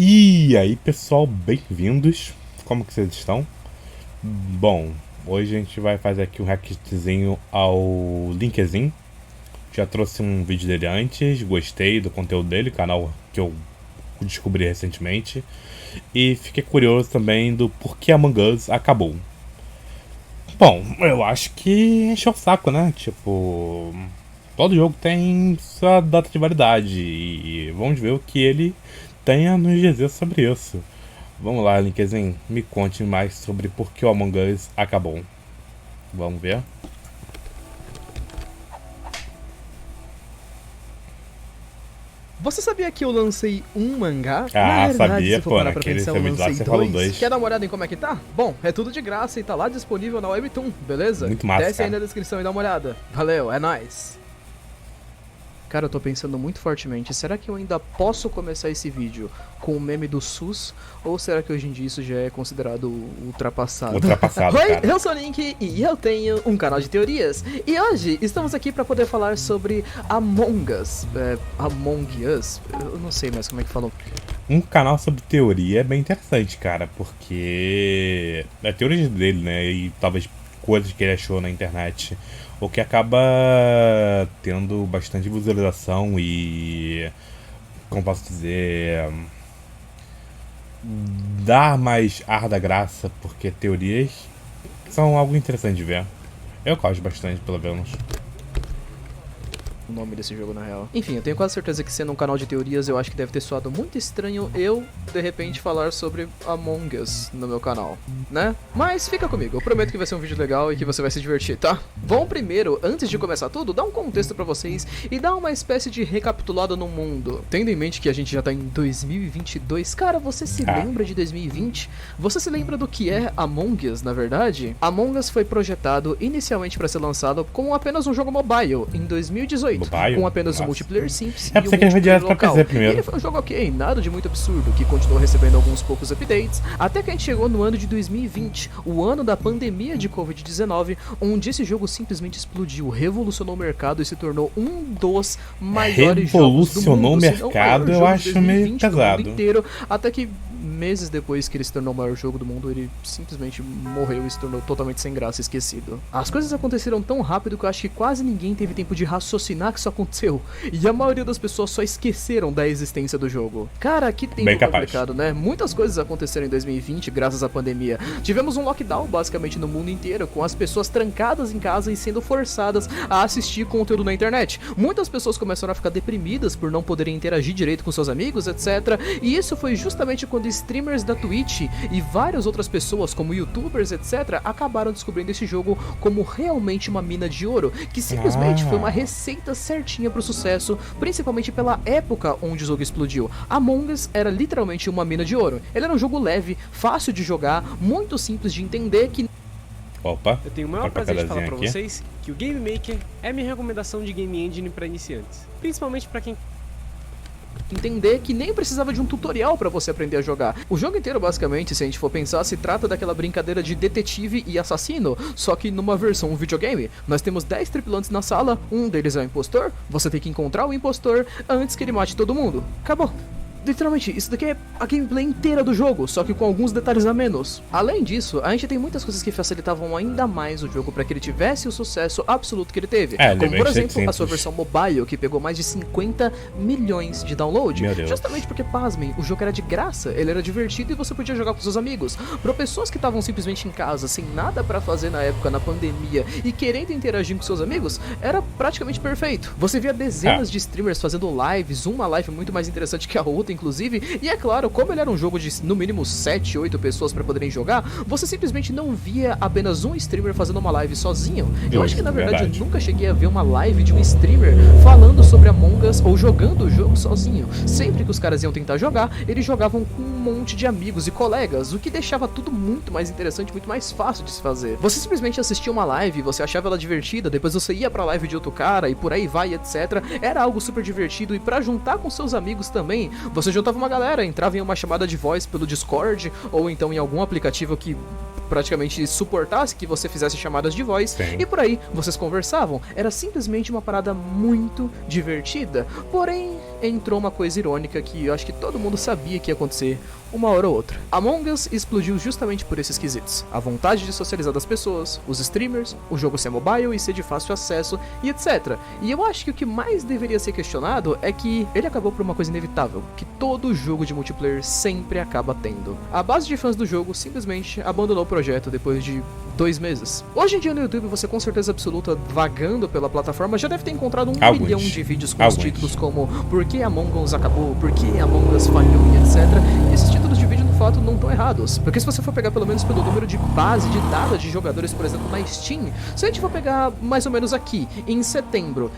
E aí pessoal, bem-vindos, como que vocês estão? Bom, hoje a gente vai fazer aqui um reactzinho ao Linkzinho. Já trouxe um vídeo dele antes, gostei do conteúdo dele, canal que eu descobri recentemente. E fiquei curioso também do porquê Among Us acabou. Bom, eu acho que encheu o saco, né? Tipo, todo jogo tem sua data de validade e vamos ver o que ele tem a nos dizer sobre isso. Vamos lá, Linkzinho, me conte mais sobre por que o Among Us acabou. Vamos ver. Você sabia que eu lancei um mangá? Ah, Na verdade, sabia, se for pô, parar pra naquele pensar, seu eu vídeo lá lancei você falou dois. dois. Quer dar uma olhada em como é que tá? Bom, é tudo de graça e tá lá disponível na Webtoon, beleza? Muito massa, Desce aí cara. na descrição e dá uma olhada. Valeu, é nóis. Cara, eu tô pensando muito fortemente, será que eu ainda posso começar esse vídeo com o meme do SUS? Ou será que hoje em dia isso já é considerado ultrapassado? Ultrapassado, Oi, cara. eu sou o Link e eu tenho um canal de teorias. E hoje estamos aqui pra poder falar sobre Among Us. Among Us? Eu não sei mais como é que falou. Um canal sobre teoria é bem interessante, cara, porque é teoria dele, né? E talvez coisas que ele achou na internet. O que acaba tendo bastante visualização e, como posso dizer, dar mais ar da graça, porque teorias são algo interessante de ver. Eu gosto bastante, pelo menos. O nome desse jogo na real. Enfim, eu tenho quase certeza que sendo um canal de teorias, eu acho que deve ter soado muito estranho eu, de repente, falar sobre Among Us no meu canal, né? Mas fica comigo, eu prometo que vai ser um vídeo legal e que você vai se divertir, tá? Vamos primeiro, antes de começar tudo, dar um contexto pra vocês e dar uma espécie de recapitulada no mundo. Tendo em mente que a gente já tá em 2022, cara, você se lembra de 2020? Você se lembra do que é Among Us, na verdade? Among Us foi projetado inicialmente para ser lançado como apenas um jogo mobile em 2018. Mobile? Com apenas um Nossa. multiplayer simples É, e um pensei que ele foi multiplayer direto pra local. PC primeiro. E ele foi um jogo ok, nada de muito absurdo, que continuou recebendo alguns poucos updates, até que a gente chegou no ano de 2020, o ano da pandemia de Covid-19, onde esse jogo simplesmente explodiu, revolucionou o mercado e se tornou um dos maiores jogos do Revolucionou mundo. o mercado, eu acho meio pesado. Do mundo inteiro, até que meses depois que ele se tornou o maior jogo do mundo, ele simplesmente morreu e se tornou totalmente sem graça e esquecido. As coisas aconteceram tão rápido que eu acho que quase ninguém teve tempo de raciocinar que isso aconteceu, e a maioria das pessoas só esqueceram da existência do jogo. Cara, que tempo complicado, né? Muitas coisas aconteceram em 2020 graças à pandemia. Tivemos um lockdown basicamente no mundo inteiro, com as pessoas trancadas em casa e sendo forçadas a assistir conteúdo na internet. Muitas pessoas começaram a ficar deprimidas por não poderem interagir direito com seus amigos, etc. E isso foi justamente quando streamers da Twitch e várias outras pessoas, como youtubers, etc., acabaram descobrindo esse jogo como realmente uma mina de ouro, que simplesmente foi uma receita certinha pro sucesso, principalmente pela época onde o jogo explodiu. Among Us era literalmente uma mina de ouro. Ele era um jogo leve, fácil de jogar, muito simples de entender, que... Opa, eu tenho o maior prazer de falar pra aqui. vocês que o Game Maker é minha recomendação de game engine pra iniciantes, principalmente pra quem entender que nem precisava de um tutorial pra você aprender a jogar. O jogo inteiro, basicamente, se a gente for pensar, se trata daquela brincadeira de detetive e assassino, só que numa versão videogame. Nós temos 10 tripulantes na sala, um deles é o impostor, você tem que encontrar o impostor antes que ele mate todo mundo. Acabou. Literalmente, isso daqui é a gameplay inteira do jogo, só que com alguns detalhes a menos. Além disso, a gente tem muitas coisas que facilitavam ainda mais o jogo para que ele tivesse o sucesso absoluto que ele teve. Como, por exemplo, a sua versão mobile, que pegou mais de 50 milhões de download. Justamente porque, pasmem, o jogo era de graça, ele era divertido e você podia jogar com seus amigos. Para pessoas que estavam simplesmente em casa, sem nada para fazer na época, na pandemia, e querendo interagir com seus amigos, era praticamente perfeito. Você via dezenas de streamers fazendo lives, uma live muito mais interessante que a outra, inclusive, e é claro, como ele era um jogo de no mínimo 7, 8 pessoas pra poderem jogar, você simplesmente não via apenas um streamer fazendo uma live sozinho. Eu acho que na verdade eu nunca cheguei a ver uma live de um streamer falando sobre Among Us ou jogando o jogo sozinho. Sempre que os caras iam tentar jogar, eles jogavam com um monte de amigos e colegas, o que deixava tudo muito mais interessante, muito mais fácil de se fazer. Você simplesmente assistia uma live, você achava ela divertida, depois você ia pra live de outro cara e por aí vai, etc. Era algo super divertido, e pra juntar com seus amigos também, você juntava uma galera, entrava em uma chamada de voz pelo Discord, ou então em algum aplicativo que praticamente suportasse que você fizesse chamadas de voz. Sim. E por aí vocês conversavam. Era simplesmente uma parada muito divertida. Porém, entrou uma coisa irônica que eu acho que todo mundo sabia que ia acontecer uma hora ou outra. Among Us explodiu justamente por esses quesitos. A vontade de socializar das pessoas, os streamers, o jogo ser mobile e ser de fácil acesso e etc. E eu acho que o que mais deveria ser questionado é que ele acabou por uma coisa inevitável, que todo jogo de multiplayer sempre acaba tendo. A base de fãs do jogo simplesmente abandonou o projeto depois de 2 meses. Hoje em dia no YouTube você com certeza absoluta, vagando pela plataforma, já deve ter encontrado um milhão de vídeos com os títulos como Por que Among Us acabou? Por que Among Us falhou? E etc. E esses títulos de vídeo no fato não estão errados, porque se você for pegar pelo menos pelo número de base de dados de jogadores, por exemplo, na Steam, se a gente for pegar mais ou menos aqui, em setembro,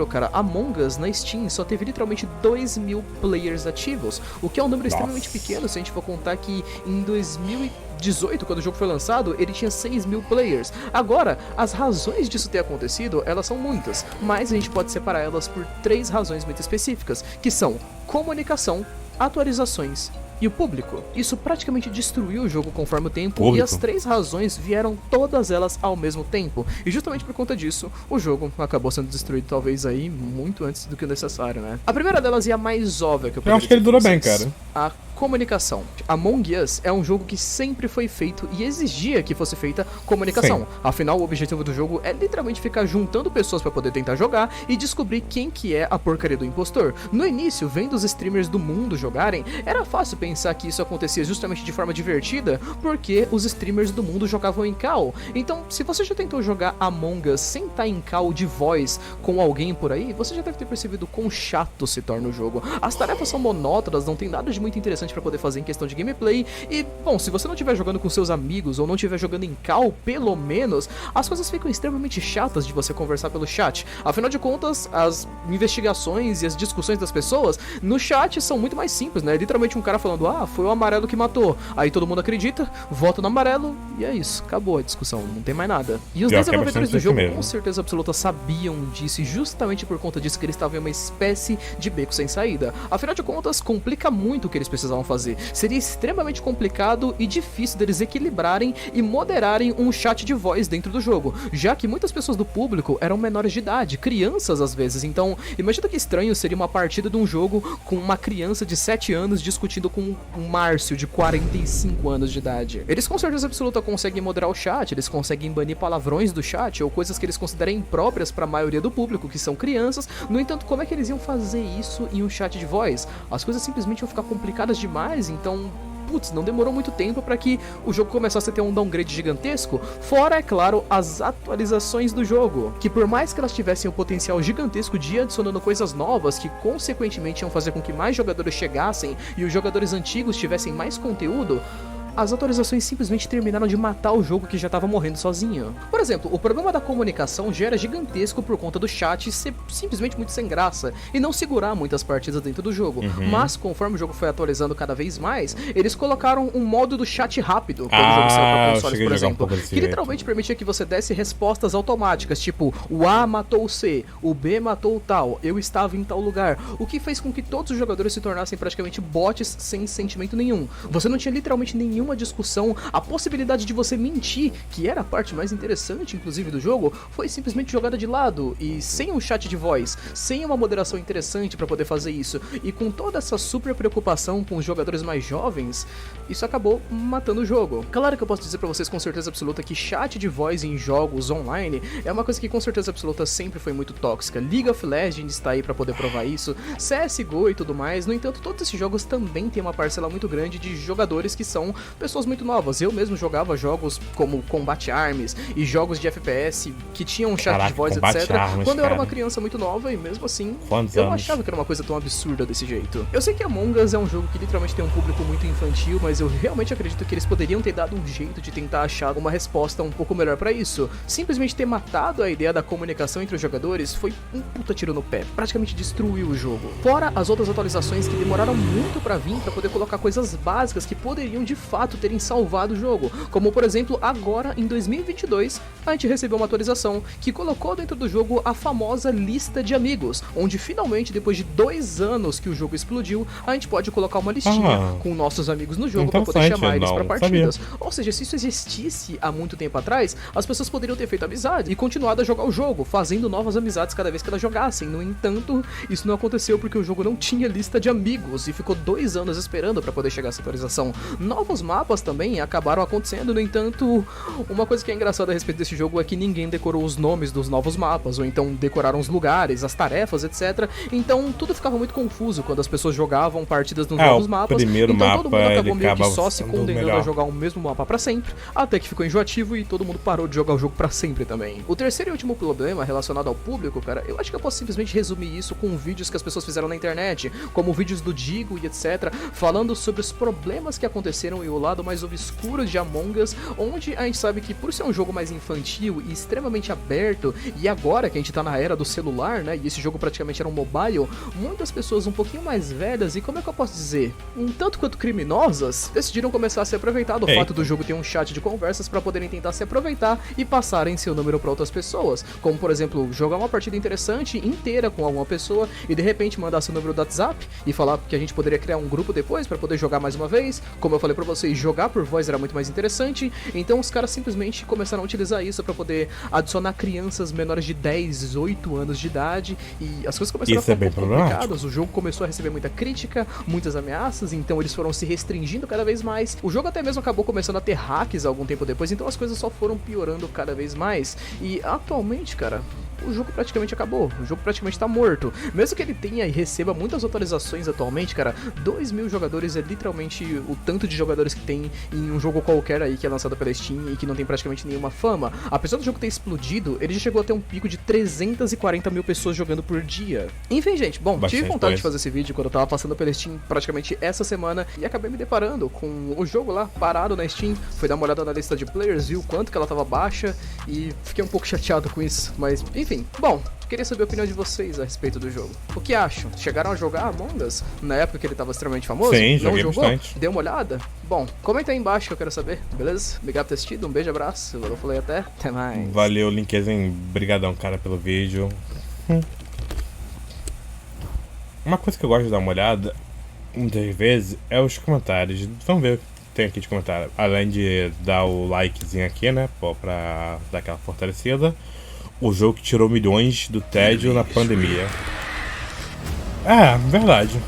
cara, Among Us na Steam só teve literalmente 2.000 players ativos, o que é um número extremamente pequeno se a gente for contar que em 2018, quando o jogo foi lançado, ele tinha 6.000 players. Agora, as razões disso ter acontecido, elas são muitas, mas a gente pode separar elas por 3 razões muito específicas, que são comunicação, atualizações e o público. Isso praticamente destruiu o jogo conforme o tempo, e as 3 razões vieram todas elas ao mesmo tempo. E justamente por conta disso, o jogo acabou sendo destruído talvez aí muito antes do que o necessário, né? A primeira delas e a mais óbvia que eu acho que ele dura bem, cara. A comunicação. Among Us é um jogo que sempre foi feito e exigia que fosse feita comunicação. Sim. Afinal, o objetivo do jogo é literalmente ficar juntando pessoas pra poder tentar jogar e descobrir quem que é a porcaria do impostor. No início, vendo os streamers do mundo jogarem, era fácil pensar que isso acontecia justamente de forma divertida, porque os streamers do mundo jogavam em call. Então, se você já tentou jogar Among Us sem estar em call de voz com alguém por aí, você já deve ter percebido quão chato se torna o jogo. As tarefas são monótonas, não tem nada de muito interessante pra poder fazer em questão de gameplay, e, bom, se você não estiver jogando com seus amigos ou não estiver jogando em call, pelo menos, as coisas ficam extremamente chatas de você conversar pelo chat. Afinal de contas, as investigações e as discussões das pessoas no chat são muito mais simples, né? Literalmente um cara falando, foi o amarelo que matou. Aí todo mundo acredita, vota no amarelo, e é isso, acabou a discussão, não tem mais nada. E os desenvolvedores do jogo, com certeza absoluta, sabiam disso, e justamente por conta disso que eles estavam em uma espécie de beco sem saída. Afinal de contas, complica muito o que eles precisavam fazer. Seria extremamente complicado e difícil deles equilibrarem e moderarem um chat de voz dentro do jogo, já que muitas pessoas do público eram menores de idade, crianças às vezes. Então, imagina que estranho seria uma partida de um jogo com uma criança de 7 anos discutindo com um Márcio de 45 anos de idade. Eles com certeza absoluta conseguem moderar o chat, eles conseguem banir palavrões do chat ou coisas que eles considerem impróprias para a maioria do público, que são crianças. No entanto, como é que eles iam fazer isso em um chat de voz? As coisas simplesmente iam ficar complicadas demais, então, putz, não demorou muito tempo para que o jogo começasse a ter um downgrade gigantesco, fora, é claro, as atualizações do jogo, que por mais que elas tivessem o potencial gigantesco de ir adicionando coisas novas, que consequentemente iam fazer com que mais jogadores chegassem e os jogadores antigos tivessem mais conteúdo, as atualizações simplesmente terminaram de matar o jogo que já estava morrendo sozinho. Por exemplo, o problema da comunicação já era gigantesco por conta do chat ser simplesmente muito sem graça e não segurar muitas partidas dentro do jogo. Mas, conforme o jogo foi atualizando cada vez mais, eles colocaram um modo do chat rápido quando o jogo saiu pra consoles, por exemplo, que literalmente permitia que você desse respostas automáticas, tipo, o A matou o C, o B matou o tal, eu estava em tal lugar, o que fez com que todos os jogadores se tornassem praticamente bots sem sentimento nenhum. Você não tinha literalmente nenhuma discussão, a possibilidade de você mentir, que era a parte mais interessante inclusive do jogo, foi simplesmente jogada de lado, e sem um chat de voz, sem uma moderação interessante pra poder fazer isso, e com toda essa super preocupação com os jogadores mais jovens, isso acabou matando o jogo. Claro que eu posso dizer pra vocês com certeza absoluta que chat de voz em jogos online é uma coisa que com certeza absoluta sempre foi muito tóxica. League of Legends está aí pra poder provar isso, CSGO e tudo mais. No entanto, todos esses jogos também tem uma parcela muito grande de jogadores que são pessoas muito novas. Eu mesmo jogava jogos como Combat Arms e jogos de FPS que tinham um chat de voz, etc. Quando eu era uma criança muito nova, e mesmo assim, eu não achava que era uma coisa tão absurda desse jeito. Eu sei que Among Us é um jogo que literalmente tem um público muito infantil, mas eu realmente acredito que eles poderiam ter dado um jeito de tentar achar uma resposta um pouco melhor pra isso. Simplesmente ter matado a ideia da comunicação entre os jogadores foi um puta tiro no pé, praticamente destruiu o jogo. Fora as outras atualizações que demoraram muito pra vir, pra poder colocar coisas básicas que poderiam de fato fato terem salvado o jogo, como por exemplo, agora em 2022, a gente recebeu uma atualização que colocou dentro do jogo a famosa lista de amigos, onde finalmente, depois de 2 anos que o jogo explodiu, a gente pode colocar uma listinha com nossos amigos no jogo para poder chamar eles para partidas. Ou seja, se isso existisse há muito tempo atrás, as pessoas poderiam ter feito amizade e continuado a jogar o jogo, fazendo novas amizades cada vez que elas jogassem. No entanto, isso não aconteceu porque o jogo não tinha lista de amigos e ficou 2 anos esperando para poder chegar essa atualização. Novos mapas também acabaram acontecendo, no entanto, uma coisa que é engraçada a respeito desse jogo é que ninguém decorou os nomes dos novos mapas, ou então decoraram os lugares, as tarefas, etc. Então tudo ficava muito confuso quando as pessoas jogavam partidas nos novos mapas. Então todo mundo acabou meio que só se condenando a jogar o mesmo mapa pra sempre, até que ficou enjoativo e todo mundo parou de jogar o jogo pra sempre também. O terceiro e último problema relacionado ao público, cara, eu acho que eu posso simplesmente resumir isso com vídeos que as pessoas fizeram na internet, como vídeos do Digo e etc, falando sobre os problemas que aconteceram e o lado mais obscuro de Among Us, onde a gente sabe que por ser um jogo mais infantil e extremamente aberto, e agora que a gente tá na era do celular, né, e esse jogo praticamente era um mobile, muitas pessoas um pouquinho mais velhas e, como é que eu posso dizer, um tanto quanto criminosas, decidiram começar a se aproveitar do fato do jogo ter um chat de conversas para poderem tentar se aproveitar e passarem seu número para outras pessoas, como por exemplo, jogar uma partida interessante inteira com alguma pessoa e de repente mandar seu número do WhatsApp e falar que a gente poderia criar um grupo depois para poder jogar mais uma vez. Como eu falei pra vocês, jogar por voz era muito mais interessante, então os caras simplesmente começaram a utilizar isso para poder adicionar crianças menores de 10, 18 anos de idade, e as coisas começaram a ficar um pouco complicadas. O jogo começou a receber muita crítica, muitas ameaças, então eles foram se restringindo cada vez mais. O jogo até mesmo acabou começando a ter hacks algum tempo depois, então as coisas só foram piorando cada vez mais, e atualmente, cara, o jogo praticamente acabou, o jogo praticamente tá morto. Mesmo que ele tenha e receba muitas atualizações atualmente, cara, 2.000 jogadores é literalmente o tanto de jogadores que tem em um jogo qualquer aí que é lançado pela Steam e que não tem praticamente nenhuma fama. Apesar do jogo ter explodido, ele já chegou a ter um pico de 340 mil pessoas jogando por dia. Enfim, gente, bom, tive vontade de fazer esse vídeo quando eu tava passando pela Steam praticamente essa semana e acabei me deparando com o jogo lá, parado na Steam. Fui dar uma olhada na lista de players, vi o quanto que ela tava baixa e fiquei um pouco chateado com isso, mas enfim, bom, queria saber a opinião de vocês a respeito do jogo. O que acham? Chegaram a jogar Among Us na época que ele tava extremamente famoso? Sim, não joguei jogou? bastante. Deu uma olhada? Bom, comenta aí embaixo que eu quero saber, beleza? Obrigado por ter assistido, um beijo, abraço, eu falei até mais. Valeu, Linkzinho, brigadão, cara, pelo vídeo. Uma coisa que eu gosto de dar uma olhada, muitas vezes, é os comentários. Vamos ver o que tem aqui de comentário. Além de dar o likezinho aqui, né, pra dar aquela fortalecida. O jogo que tirou milhões do tédio na pandemia. É, verdade.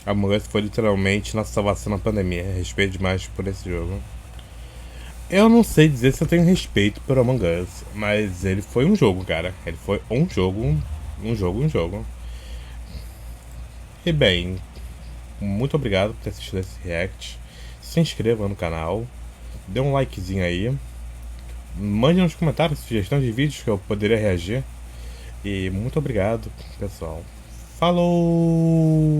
Among Us foi literalmente nossa salvação na pandemia. Respeito demais por esse jogo. Eu não sei dizer se eu tenho respeito por Among Us, mas ele foi um jogo, cara. Ele foi um jogo. E bem, muito obrigado por ter assistido esse react. Se inscreva no canal, dê um likezinho aí, mande nos comentários sugestões de vídeos que eu poderia reagir. E muito obrigado, pessoal. Falou!